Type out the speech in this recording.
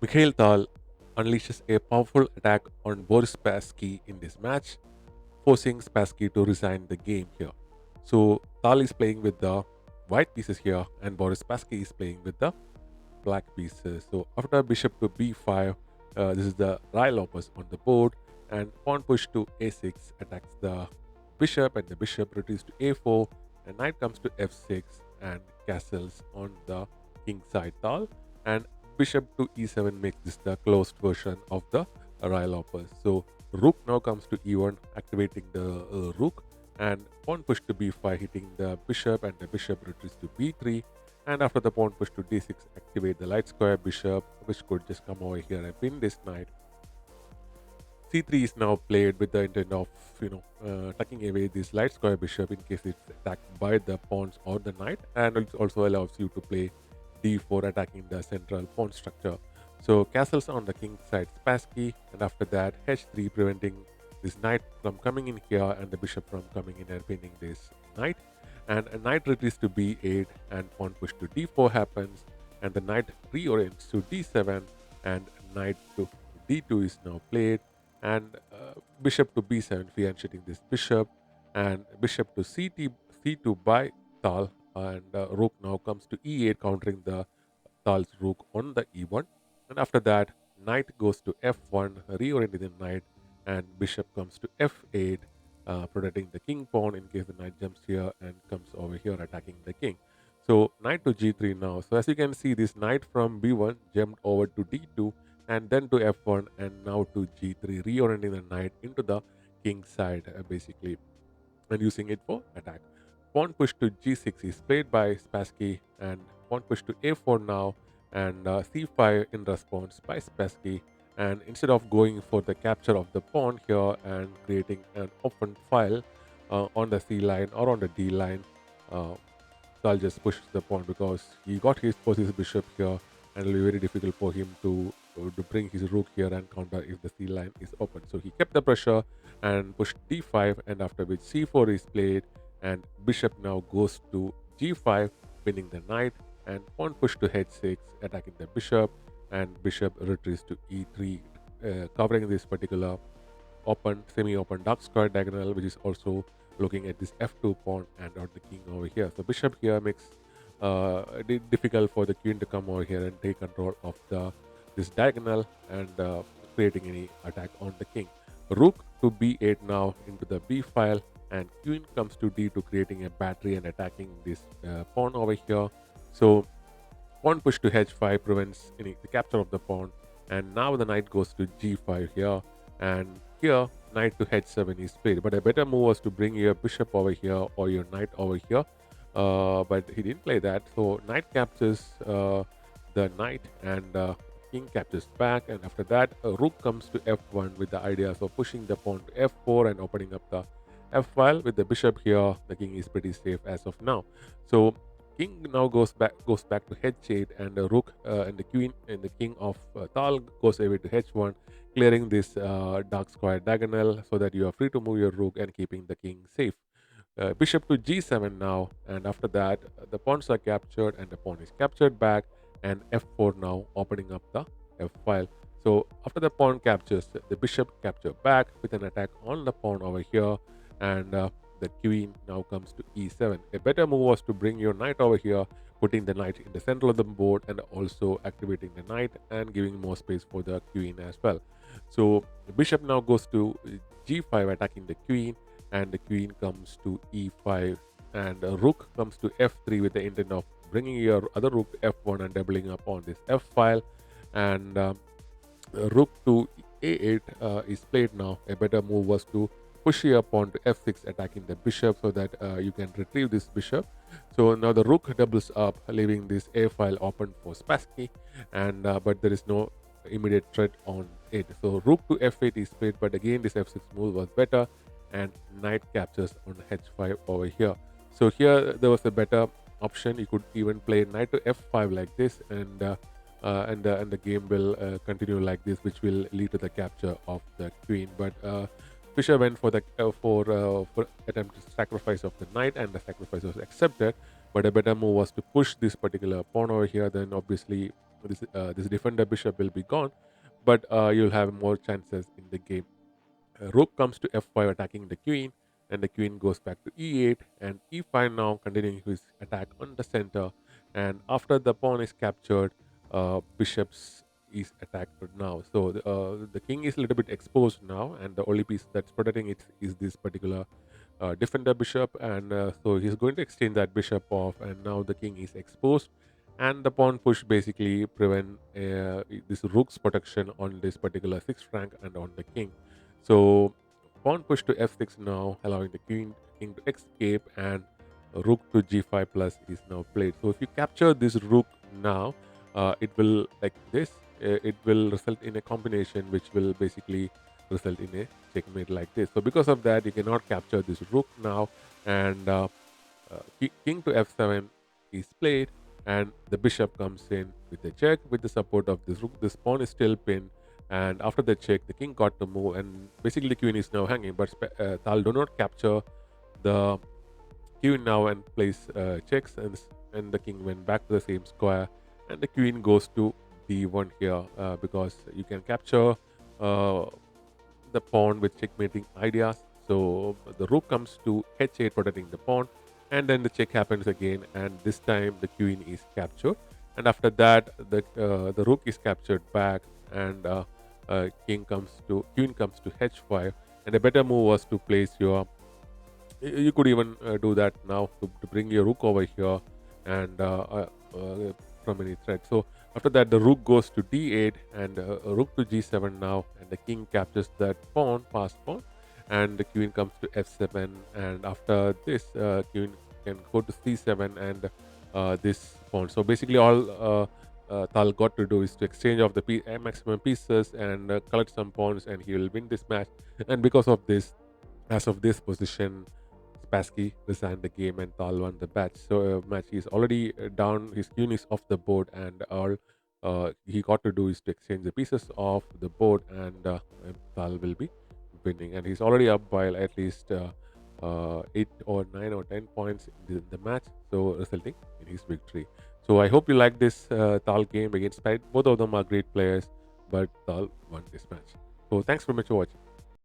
Mikhail Tal unleashes a powerful attack on Boris Spassky in this match, forcing Spassky to resign the game here. So Tal is playing with the white pieces here, and Boris Spassky is playing with the black pieces. So after bishop to b5, this is the royal opus on the board, and pawn push to a6 attacks the bishop, and the bishop retreats to a4, and knight comes to f6 and castles on the king side Tal, and bishop to e7 makes this the closed version of the royal opus. So rook now comes to e1, activating the rook, and pawn push to b5, hitting the bishop, and the bishop retreats to b3. And after the pawn push to d6, activate the light square bishop, which could just come over here and win this knight. C3 is now played with the intent of, tucking away this light square bishop in case it's attacked by the pawns or the knight, and it also allows you to play d4, attacking the central pawn structure. So castles on the king side Spassky, and after that h3, preventing this knight from coming in here and the bishop from coming in and pinning this knight. And a knight retreats to b8, and pawn push to d4 happens, and the knight reorients to d7, and knight to d2 is now played, and bishop to b7, fianchetting this bishop, and bishop to c2 by Tal, and rook now comes to e8, countering the Tal's rook on the e1. And after that, knight goes to f1, reorienting the knight, and bishop comes to f8, protecting the king pawn in case the knight jumps here and comes over here attacking the king. So knight to g3 now. So as you can see, this knight from b1 jumped over to d2 and then to f1 and now to g3, reorienting the knight into the king side basically, and using it for attack. Pawn push to g6 is played by Spassky, and pawn push to a4 now, and c5 in response by Spassky. And instead of going for the capture of the pawn here and creating an open file on the c line or on the d line, uh, Tal just pushes the pawn because he got his possessed bishop here, and it will be very difficult for him to bring his rook here and counter if the c line is open. So he kept the pressure and pushed d5, and after which c4 is played, and bishop now goes to g5, pinning the knight, and pawn push to h6, attacking the bishop, and bishop retreats to e3, covering this particular open, semi-open dark square diagonal, which is also looking at this f2 pawn and on the king over here. So bishop here makes difficult for the queen to come over here and take control of this diagonal and creating any attack on the king. Rook to b8 now into the b file, and queen comes to d2, creating a battery and attacking this pawn over here. So pawn push to h5 prevents the capture of the pawn, and now the knight goes to g5 here, and here knight to h7 is played. But a better move was to bring your bishop over here or your knight over here, but he didn't play that. So knight captures the knight, and king captures back, and after that rook comes to f1 with the idea of pushing the pawn to f4 and opening up the f file. With the bishop here, the king is pretty safe as of now. So king now goes back to h8, and the rook and the queen and the king of Tal goes away to h1, clearing this dark square diagonal so that you are free to move your rook and keeping the king safe. Bishop to g7 now, and after that the pawns are captured and the pawn is captured back, and f4 now opening up the f file. So after the pawn captures, the bishop capture back with an attack on the pawn over here, and the queen now comes to e7. A better move was to bring your knight over here, putting the knight in the center of the board and also activating the knight and giving more space for the queen as well. So the bishop now goes to g5, attacking the queen, and the queen comes to e5, and a rook comes to f3 with the intent of bringing your other rook to f1 and doubling up on this f file, and rook to a8 is played now. A better move was to push your pawn to f6, attacking the bishop so that you can retrieve this bishop. So now the rook doubles up, leaving this a file open for Spassky, and but there is no immediate threat on it. So rook to f8 is played, but again this f6 move was better, and knight captures on h5 over here. So here there was a better option. You could even play knight to f5 like this, and the game will continue like this, which will lead to the capture of the queen. But Fisher went for the for attempt sacrifice of the knight, and the sacrifice was accepted. But a better move was to push this particular pawn over here. Then obviously this defender bishop will be gone, but you'll have more chances in the game. Rook comes to f5 attacking the queen, and the queen goes back to e8 and e5 now continuing his attack on the center. And after the pawn is captured, bishops is attacked now. So the king is a little bit exposed now, and the only piece that's protecting it is this particular defender bishop. And so he's going to exchange that bishop off, and now the king is exposed. And the pawn push basically prevent this rook's protection on this particular sixth rank and on the king. So pawn push to f6 now, allowing the king to escape, and rook to g5 plus is now played. So if you capture this rook now, it will like this. It will result in a combination which will basically result in a checkmate like this. So because of that, you cannot capture this rook now, and king to f7 is played, and the bishop comes in with the check with the support of this rook. This pawn is still pinned, and after the check, the king got to move, and basically the queen is now hanging. But Tal do not capture the queen now and place checks, and the king went back to the same square, and the queen goes to d1 here because you can capture uh, the pawn with checkmating ideas. So the rook comes to h8 protecting the pawn, and then the check happens again, and this time the queen is captured. And after that, the rook is captured back, and queen comes to h5. And a better move was to place your. You could even do that now to bring your rook over here, and from any threat. So after that, the rook goes to d8, and rook to g7 now, and the king captures that pawn, passed pawn, and the queen comes to f7. And after this, queen can go to c7 and this pawn. So basically, all Tal got to do is to exchange of the maximum pieces and collect some pawns, and he will win this match. And because of this, as of this position, Spassky resigned the game and Tal won the match. So match is already down. His queen is off the board, and all he got to do is to exchange the pieces off the board, and Tal will be winning. And he's already up by at least 8 or 9 or 10 points in the match, so resulting in his victory. So I hope you like this Tal game against Spide. Both of them are great players, but Tal won this match. So thanks very much for watching.